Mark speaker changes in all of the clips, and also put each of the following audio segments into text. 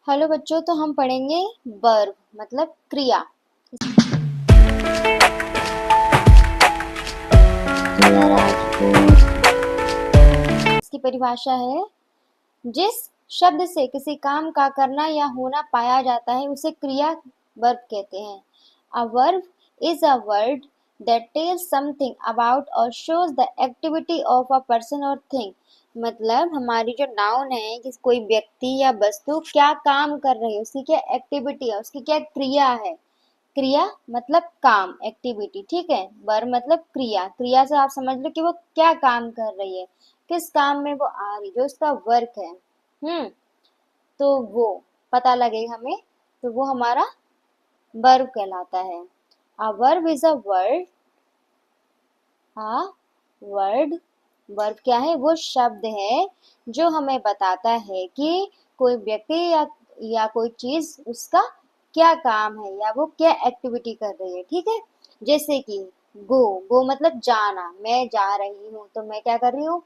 Speaker 1: Hello बच्चों, तो हम पढ़ेंगे वर्ब मतलब क्रिया। इसकी परिभाषा है, जिस शब्द से किसी काम का करना या होना पाया जाता है उसे क्रिया वर्ब कहते हैं। A verb is a word that tells something about or shows the activity of a person or thing। मतलब हमारी जो नाउन है कि कोई व्यक्ति या वस्तु क्या काम कर रही है, उसकी क्या एक्टिविटी है, उसकी क्या क्रिया है। क्रिया मतलब काम, एक्टिविटी, ठीक है। वर्ब मतलब क्रिया। क्रिया से आप समझ लो कि वो क्या काम कर रही है, किस काम में वो आ रही, जो उसका वर्क है। तो वो पता लगेगा हमें, तो वो हमारा वर्ब कहलाता है। A verb is a word. Word verb क्या है? वो शब्द है जो हमें बताता है कि कोई व्यक्ति या कोई चीज उसका क्या काम है या वो क्या एक्टिविटी कर रही है, ठीक है। जैसे कि गो, गो मतलब जाना, मैं जा रही हूँ, तो मैं क्या कर रही हूँ?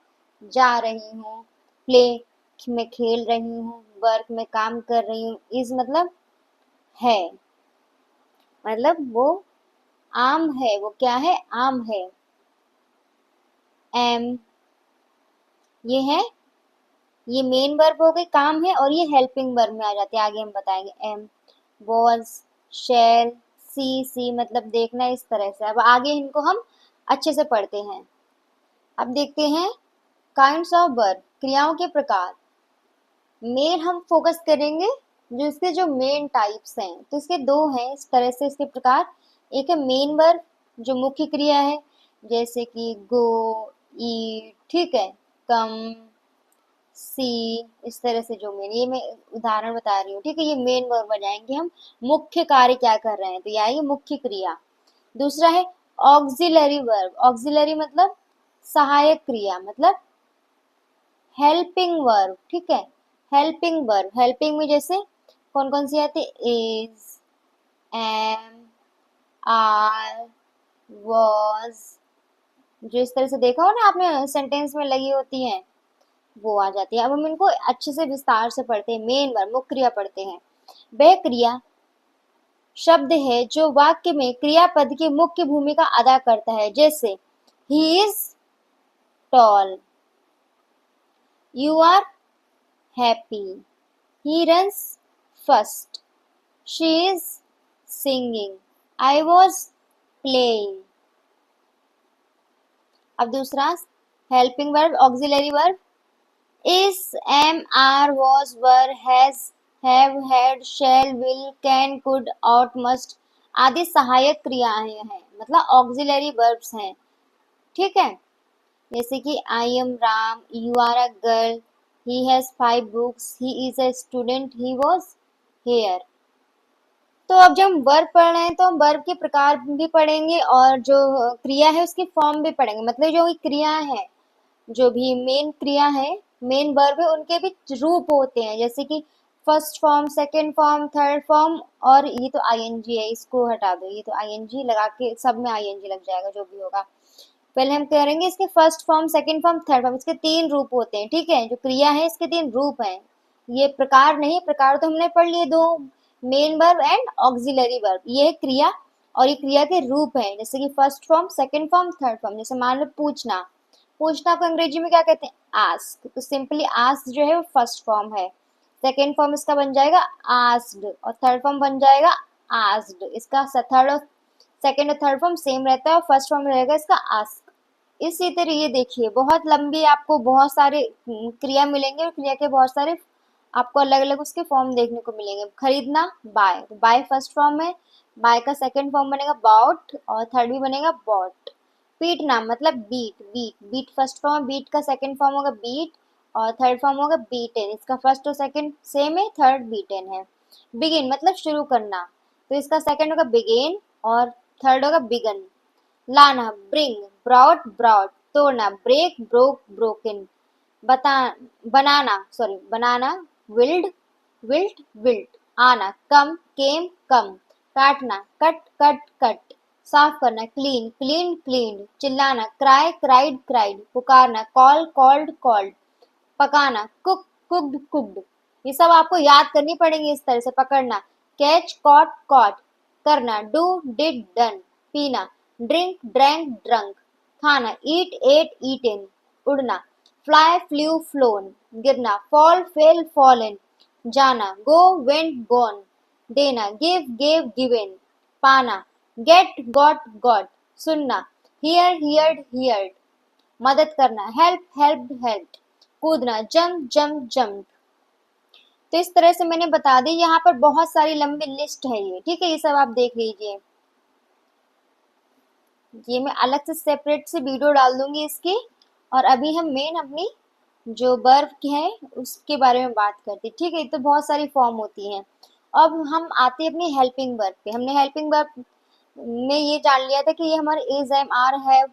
Speaker 1: जा रही हूँ। प्ले, मैं खेल रही हूँ। वर्क, मैं काम कर रही हूँ। इज मतलब है, मतलब वो आम है, वो क्या है? आम है। एम, ये है, ये मेन वर्ब हो गई, काम है, और ये हेल्पिंग वर्ब में आ जाते हैं, आगे हम बताएंगे। एम, वॉज, शेल, सी मतलब देखना, इस तरह से। अब आगे इनको हम अच्छे से पढ़ते हैं। अब देखते हैं काइंड्स ऑफ वर्ब, क्रियाओं के प्रकार। मेन हम फोकस करेंगे जो इसके जो मेन टाइप्स हैं, तो इसके दो हैं इस तरह से इसके प्रकार। एक है मेन वर्ब जो मुख्य क्रिया है, जैसे कि गो, ईट, ठीक है, कम, सी, इस तरह से जो मेन, ये मैं उदाहरण बता रही हूँ, ठीक है। ये मेन वर्ब आ जाएंगे। हम मुख्य कार्य क्या कर रहे हैं, तो यह मुख्य क्रिया। दूसरा है ऑक्सिलरी वर्ब। ऑक्सिलरी मतलब सहायक क्रिया, मतलब हेल्पिंग वर्ब, ठीक है। हेल्पिंग वर्ब, हेल्पिंग में जैसे कौन कौन सी आती है? इज, एम, आर, वॉज, जो इस तरह से देखा हो ना आपने सेंटेंस में लगी होती हैं, वो आ जाती है। अब हम इनको अच्छे से विस्तार से पढ़ते हैं। मेन वर्ब, मुख्य क्रिया पढ़ते हैं। वह क्रिया शब्द है जो वाक्य में क्रियापद की मुख्य भूमिका अदा करता है, जैसे he is tall, you are happy, he runs first, she is singing, I was playing. अब दूसरा helping verb, auxiliary verb. is, am, are, was, were, has, have, had, shall, will, can, could, ought, must आदि सहायक क्रियाएं हैं, मतलब auxiliary verbs हैं, ठीक है। जैसे कि I am Ram, you are a girl, he has 5 books, he is a student, he was here. तो अब जब हम वर्ब पढ़ रहे हैं तो हम वर्ब के प्रकार भी पढ़ेंगे और जो क्रिया है उसकी फॉर्म भी पढ़ेंगे। मतलब जो क्रिया है, जो भी मेन क्रिया है, मेन वर्ब है, उनके भी रूप होते हैं, जैसे कि first form, second form, third form, और ये तो आईएनजी है, इसको हटा दो, ये तो आईएनजी लगा के सब में आईएनजी लग जाएगा, जो भी होगा। पहले हम करेंगे इसके first form, second form, third form, इसके 3 रूप होते हैं, ठीक है। जो क्रिया है इसके 3 रूप हैं, ये प्रकार नहीं, प्रकार तो हमने पढ़ लिए दो, main verb and auxiliary verb. ये है क्रिया, और ये क्रिया के रूप हैं, जैसे कि first form, second form, third form. जैसे मान लो पूछना, पूछना को अंग्रेजी में क्या कहते हैं? आस्क। तो सिंपली आस्क जो है वो फर्स्ट फॉर्म है। सेकंड फॉर्म इसका बन जाएगा आस्क्ड, और थर्ड फॉर्म बन जाएगा आस्क्ड। इसका थर्ड और सेकंड और थर्ड फॉर्म सेम रहता है, और फर्स्ट फॉर्म रहेगा इसका आस्क। इसी तरह ये देखिए, बहुत लंबी आपको बहुत सारे क्रिया मिलेंगे, और क्रिया के बहुत सारे आपको अलग अलग उसके फॉर्म देखने को मिलेंगे। खरीदना, बाय, तो बाय फर्स्ट फॉर्म है, बाय का सेकंड फॉर्म बनेगा बॉट, और थर्ड भी बनेगा बॉट। पीटना मतलब beat, beat first form, beat का सेकंड फॉर्म होगा बीट, और थर्ड फॉर्म होगा बीटेन। इसका फर्स्ट और सेकंड सेम है, थर्ड बीटेन है। बिगिन मतलब शुरू करना, तो इसका सेकंड होगा बिगेन, और थर्ड होगा बिगन। लाना, ब्रिंग, ब्रॉट, ब्रॉट। तोड़ना, ब्रेक, ब्रोक, ब्रोकन। बता बनाना, सॉरी बनाना, विल्ड, विल्ट, विल्ट। आना, कम, केम, कम। काटना, कट, कट, कट। साफ करना, क्लीन, क्लीन, क्लीन। चिल्लाना, क्राई, क्राइड, क्राइड। पुकारना, कॉल, कॉल्ड, कॉल्ड। पकाना, कुक, कुक्ड, कुक्ड। ये सब आपको याद करनी पड़ेंगी, इस तरह से पकड़ना। कैच, कॉट, कॉट, करना। डू, डिड, डन, पीना। ड्रिंक, ड्रैंक, ड्रंक, खाना। ईट, एट, ईटेन, उड़ना। फ्लाई, फ्लू, फ्लोन, गिरना। फॉल, फेल, फॉलन, जाना। गो, वेंट, गॉन, देना। गिव, गेव, गिवन, पाना। गेट, गॉट, गॉट, सुनना। हियर, हियर्ड, हियर्ड, मदद करना। हेल्प, हेल्प्ड, हेल्प्ड, कूदना। Jump, jump, jump. तो इस तरह से मैंने बता दी। यहाँ पर बहुत सारी लंबी लिस्ट है ये, ठीक है, ये सब आप देख लीजिए। ये मैं अलग से सेपरेट से वीडियो डाल दूंगी इसकी। और अभी हम मेन अपनी जो वर्ब की है उसके बारे में बात करते हैं, ठीक है। तो बहुत सारी फॉर्म होती हैं। अब हम आते हैं अपनी हेल्पिंग वर्ब पे। हमने हेल्पिंग वर्ब में ये जान लिया था कि ये हमारे is, am, are, have,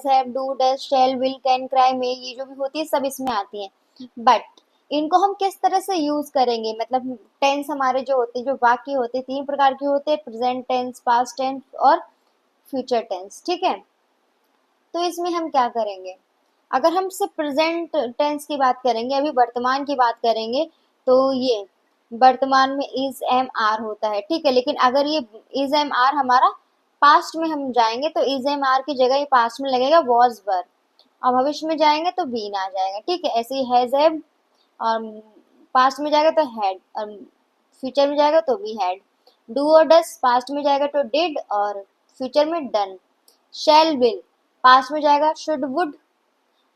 Speaker 1: have, do, does, shall, will, can, cry, may, ये जो भी होती है सब इसमें आती हैं। बट इनको हम किस तरह से यूज करेंगे, मतलब टेंस हमारे जो होते हैं, जो वाक्य होते हैं, 3 प्रकार के होते हैं, प्रेजेंट टेंस, पास्ट टेंस और फ्यूचर टेंस, ठीक है। तो इसमें हम क्या करेंगे, अगर हम सिर्फ प्रेजेंट टेंस की बात करेंगे, अभी वर्तमान की बात करेंगे, तो ये वर्तमान में इज, एम, आर होता है, ठीक है। लेकिन अगर ये इज, एम, आर हमारा पास्ट में हम जाएंगे तो इज, एम, आर की जगह ये पास्ट में लगेगा वॉज, वर। और भविष्य में जाएंगे तो बीन आ जाएगा, ठीक है। ऐसे ही हैज, हैव, और पास्ट में जाएगा तो हैड, और फ्यूचर में जाएगा तो भी हैड। डू और डस पास्ट में जाएगा तो डिड, और फ्यूचर में डन। शैल, विल पास्ट में जाएगा शुड, वुड,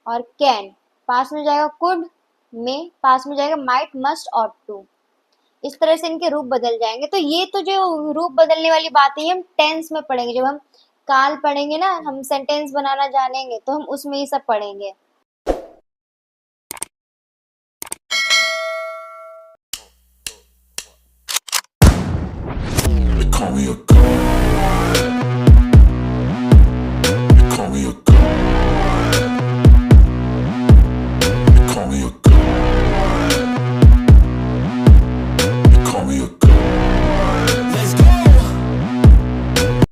Speaker 1: और कैन पास्ट में जाएगा कुड, में पास्ट में जाएगा माइट, मस्ट, और टू। इस तरह से इनके रूप बदल जाएंगे। तो ये तो जो रूप बदलने वाली बात है ये हम टेंस में पढ़ेंगे। जब हम काल पढ़ेंगे ना, हम सेंटेंस बनाना जानेंगे, तो हम उसमें ये सब पढ़ेंगे।
Speaker 2: Call me a